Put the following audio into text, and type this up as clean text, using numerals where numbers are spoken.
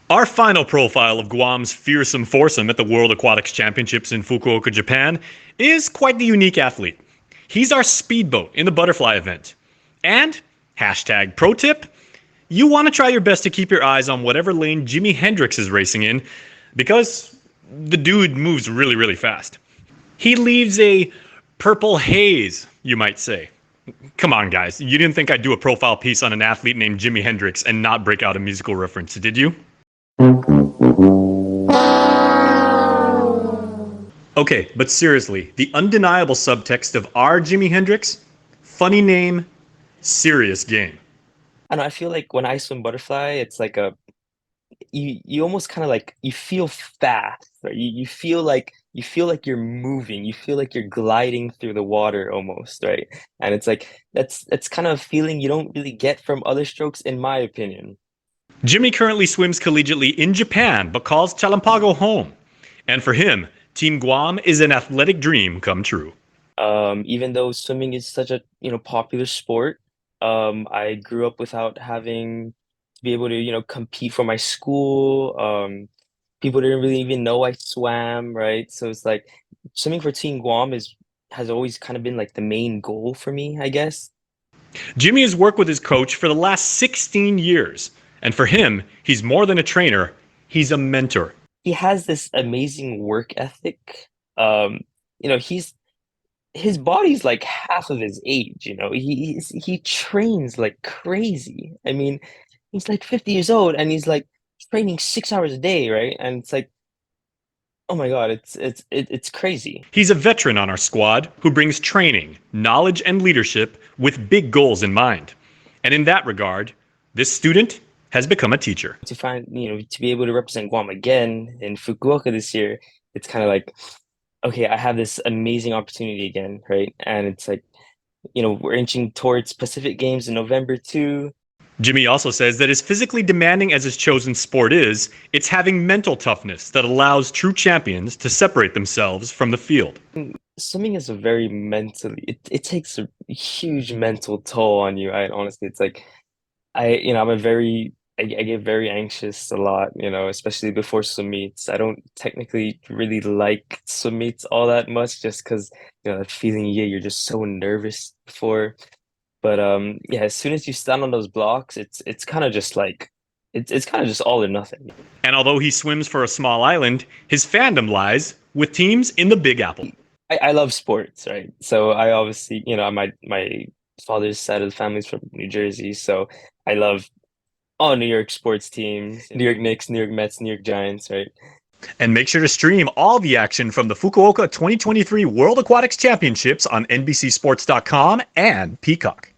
Our final profile of Guam's Fearsome Foursome at the World Aquatics Championships in Fukuoka, Japan, is quite the unique athlete. He's our speedboat in the butterfly event. And, hashtag pro tip, you want to try your best to keep your eyes on whatever lane Jimi Hendrix is racing in, because the dude moves really, really fast. He leaves a purple haze, you might say. Come on, guys, you didn't think I'd do a profile piece on an athlete named Jimi Hendrix and not break out a musical reference, did you? Okay, but seriously, the undeniable subtext of our Jimi Hendrix? Funny name, serious game. I don't know, I feel like when I swim butterfly, it's like a you almost kind of like you feel fast, right? You feel like you're moving, you feel like you're gliding through the water almost, right? And it's like that's kind of a feeling you don't really get from other strokes, in my opinion. Jimmy currently swims collegiately in Japan, but calls Chalan Pago home. And for him, Team Guam is an athletic dream come true. Even though swimming is such a popular sport, I grew up without having to be able to compete for my school. People didn't really even know I swam, right? So it's like swimming for Team Guam is has always kind of been like the main goal for me, I guess. Jimmy has worked with his coach for the last 16 years. And for him, he's more than a trainer, he's a mentor. He has this amazing work ethic. Um, he's his body's like half of his age, he trains like crazy. I mean, he's like 50 years old and he's like training 6 hours a day, right? And it's like, oh my God, it's crazy. He's a veteran on our squad who brings training, knowledge, and leadership with big goals in mind. And in that regard, this student has become a teacher. To find, to be able to represent Guam again in Fukuoka this year, it's kind of like, okay, I have this amazing opportunity again, right? And it's like, we're inching towards Pacific Games in November too. Jimmy also says that as physically demanding as his chosen sport is, it's having mental toughness that allows true champions to separate themselves from the field. Swimming is a very mentally, it takes a huge mental toll on you. I honestly, it's like, I'm a very, I get very anxious a lot, especially before swim meets. I don't technically really like swim meets all that much just because, that feeling you get, you're just so nervous before. But yeah, as soon as you stand on those blocks, it's kind of just like it's kind of just all or nothing. And although he swims for a small island, his fandom lies with teams in the Big Apple. I love sports, right? So I obviously, my father's side of the family is from New Jersey, so I love all New York sports teams, New York Knicks, New York Mets, New York Giants, right? And make sure to stream all the action from the Fukuoka 2023 World Aquatics Championships on NBCSports.com and Peacock.